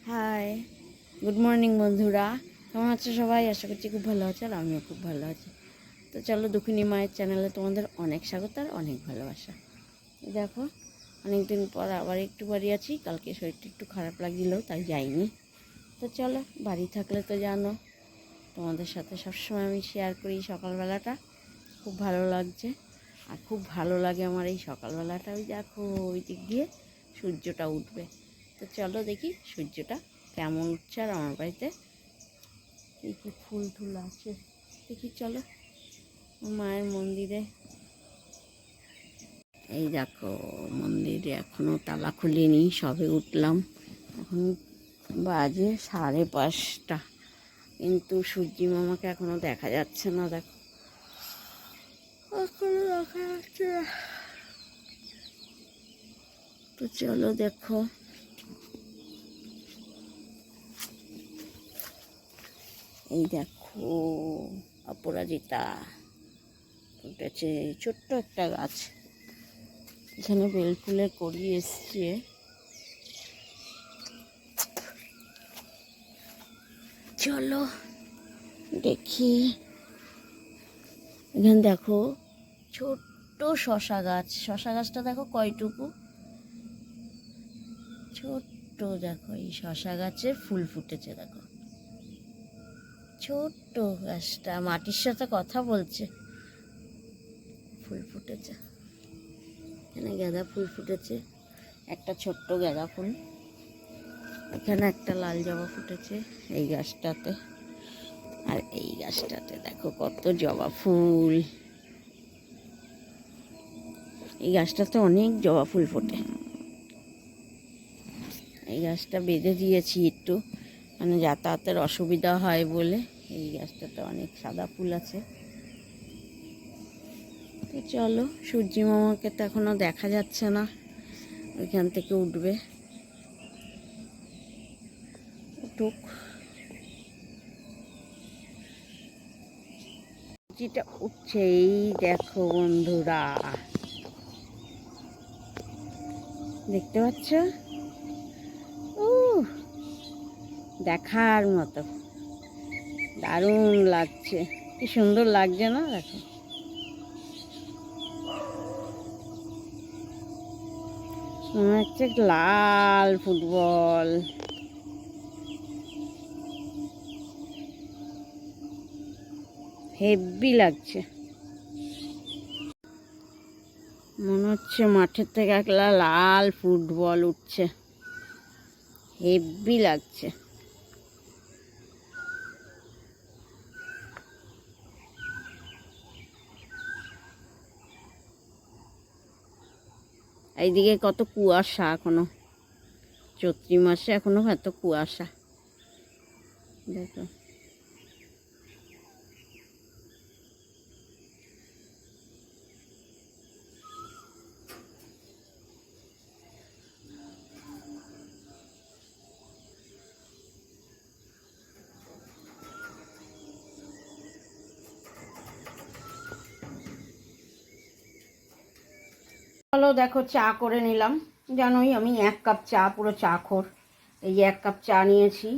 High, good morning বন্ধুরা। কেমন আছো সবাই? আশা করছি খুব ভালো আছে, আর আমিও খুব ভালো আছি। তো চলো, দুঃখিনী মায়ের চ্যানেলে তোমাদের অনেক স্বাগত আর অনেক ভালোবাসা। দেখো, অনেক দিন পর আবার একটু বাড়ি আছি। কালকে শরীরটা একটু খারাপ লাগছিল, তাই যাইনি। তো চলো, বাড়ি থাকলে তো জানো, তোমাদের সাথে সবসময় আমি শেয়ার করি সকালবেলাটা। খুব ভালো লাগছে, আর খুব ভালো লাগে আমার এই সকালবেলাটা। ওই দেখো, ওই দিক দিয়ে সূর্যটা উঠবে। তো চলো দেখি সূর্যটা কেমন উঠছে, আর আমার বাড়িতে কী কী ফুল টুল আছে দেখি। চলো মায়ের মন্দিরে। এই দেখো, মন্দিরে এখনও তালা খুলিনি, সবে উঠলাম। এখন বাজে 5:30, কিন্তু সূর্যি মামাকে এখনও দেখা যাচ্ছে না। দেখো, এখনো দেখা যাচ্ছে না। তো চলো দেখো, এই দেখো অপরাজিতা উঠেছে, ছোট্ট একটা গাছ। এখানে বেলফুলের কড়ি এসছে। চলো দেখি, এখানে দেখো ছোট্ট শশা গাছ। শশা গাছটা দেখো কয়টুকু ছোট্ট। দেখো, এই শশা গাছে ফুল ফুটেছে। দেখো, ছোট্ট গাছটা মাটির সাথে কথা বলছে, ফুল ফুটেছে। এখানে গাঁদা ফুল ফুটেছে, একটা ছোট্ট গাঁদা ফুল। এখানে একটা লাল জবা ফুটেছে এই গাছটাতে। আর এই গাছটাতে দেখো কত জবা ফুল। এই গাছটাতে অনেক জবা ফুল ফোটে। এই গাছটা বেঁধে দিয়েছি একটু, মানে যাতায়াতের অসুবিধা হয় বলে। এই গাছটাতে অনেক সাদা ফুল আছে। তো চলো, সূর্যি মামাকে তো এখনও দেখা যাচ্ছে না, ওইখান থেকে উঠবে। উঠুক। সূর্যিটা উঠছে, এই দেখো বন্ধুরা, দেখতে পাচ্ছ? ও, দেখার মতো দারুণ লাগছে। কি সুন্দর লাগছে না? দেখো, মনে হচ্ছে লাল ফুটবল। হেভি লাগছে, মনে হচ্ছে মাঠের থেকে একটা লাল ফুটবল উঠছে। হেভি লাগছে। এইদিকে কত কুয়াশা এখনো, চৈত্র মাসে এখনো এত কুয়াশা। দেখো, চলো দেখো, চা করে নিলাম। জানোই আমি 1 কাপ চা, পুরো চা খোর। এই যে 1 কাপ চা নিয়েছি,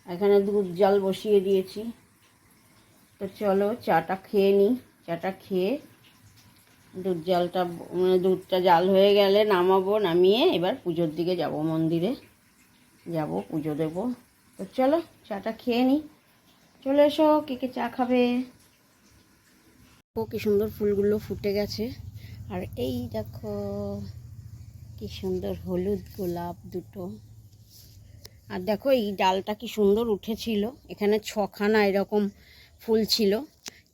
এখানে দুধ জাল বসিয়ে দিয়েছি। তো চলো চাটা খেয়ে নিই। চাটা খেয়ে দুধটা জাল হয়ে গেলে নামাবো। নামিয়ে এবার পুজোর দিকে যাব, মন্দিরে যাব, পুজো দেব। তো চলো চাটা খেয়ে নিই। চলে এসো, কে কে চা খাবে। ও, কি সুন্দর ফুলগুলো ফুটে গেছে। আর এই দেখো কি সুন্দর হলুদ গোলাপ দুটো। আর দেখো এই ডালটা কি সুন্দর উঠেছিল। এখানে 6খানা এরকম ফুল ছিল,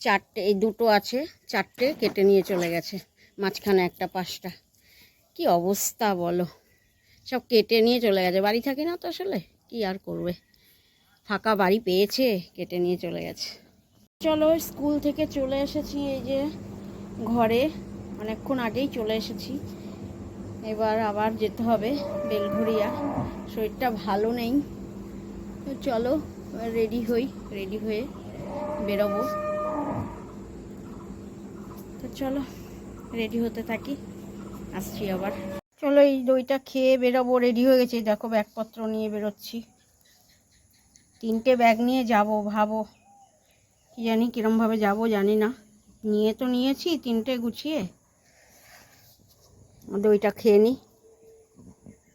4টে, এই দুটো আছে, 4টে কেটে নিয়ে চলে গেছে। মাঝখানে একটা 5টা। কি অবস্থা বলো, সব কেটে নিয়ে চলে গেছে। বাড়ি থাকে না তো আসলে, কি আর করবে, ফাঁকা বাড়ি পেয়েছে, কেটে নিয়ে চলে গেছে। চলো, স্কুল থেকে চলে এসেছি, এই যে ঘরে অনেকক্ষণ আগেই চলে এসেছি। এবার আবার যেতে হবে বেলঘরিয়া, শরীরটা ভালো নেই। তো চলো রেডি হই, রেডি হয়ে বেরোবো। তো চলো রেডি হতে থাকি, আসছি আবার। চলো এই দইটা খেয়ে বেরোবো, রেডি হয়ে গেছি। দেখো ব্যাগপত্র নিয়ে বেরোচ্ছি। 3টে ব্যাগ নিয়ে যাব, ভাবো কি জানি কীরমভাবে যাব জানি না। নিয়ে তো নিয়েছি 3টে গুছিয়ে, দইটা খেয়ে নিই।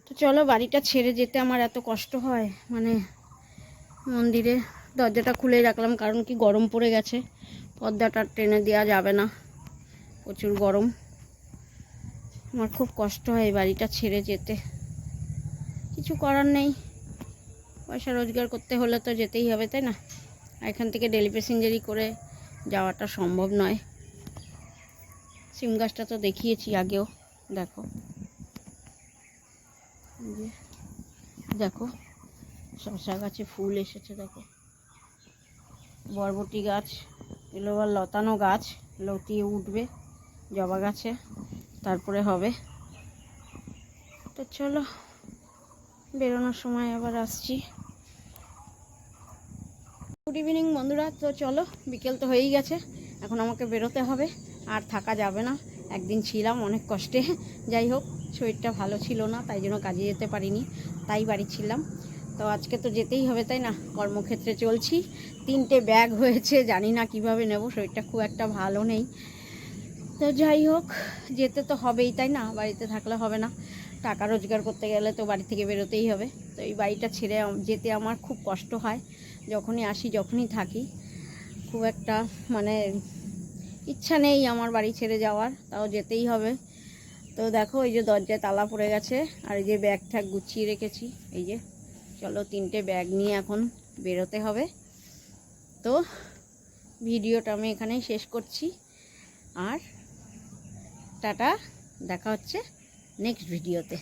তো চলো, বাড়িটা ছেড়ে যেতে আমার এত কষ্ট হয়, মানে মন্দিরে দরজাটা খুলে রাখলাম কারণ কি গরম পড়ে গেছে, পর্দাটা টেনে দেওয়া যাবে না, প্রচুর গরম। আমার খুব কষ্ট হয় এই বাড়িটা ছেড়ে যেতে, কিছু করার নেই, পয়সা রোজগার করতে হলে তো যেতেই হবে, তাই না? এখান থেকে ডেলি প্যাসেঞ্জারি করে যাওয়াটা সম্ভব নয়। সিম গাছটা তো দেখিয়েছি আগেও, দেখো দেখো শসা গাছে ফুল এসেছে, দেখো বরবটি গাছ, এগুলো আবার লতানো গাছ, লতিয়ে উঠবে জবা গাছে, তারপরে হবে। তো চলো, বেরোনোর সময় আবার আসছি। গুড ইভিনিং বন্ধুরা। তো চলো, বিকেল তো হয়েই গেছে, এখন আমাকে বেরোতে হবে, আর থাকা যাবে না। একদিন ছিলাম অনেক কষ্টে, যাই হোক শরীরটা ভালো ছিল না, তাই জন্য কাজে যেতে পারিনি, তাই বাড়ি ছিলাম। তো আজকে তো যেতেই হবে, তাই না? কর্মক্ষেত্রে চলছি। 3টে ব্যাগ হয়েছে, জানি না কিভাবে নেব, শরীরটা খুব একটা ভালো নেই। তো যাই হোক, যেতে তো হবেই, তাই না? বাড়িতে থাকলে হবে না, টাকা রোজগার করতে গেলে তো বাড়ি থেকে বেরোতেই হবে। তো এই বাড়িটা ছেড়ে যেতে আমার খুব কষ্ট হয়, যখনই আসি যখনই থাকি, খুব একটা মানে ইচ্ছা নেই আমার বাড়ি ছেড়ে যাওয়ার, তাও যেতেই হবে। তো দেখো, এই যে দরজায় তালা পড়ে গেছে, আর এই যে ব্যাগ ঠ্যাগ গুছিয়ে রেখেছি, এই যে। চলো, 3টে ব্যাগ নিয়ে এখন বেরোতে হবে। তো ভিডিওটা আমি এখানেই শেষ করছি, আর টাটা, দেখা হচ্ছে নেক্সট ভিডিওতে।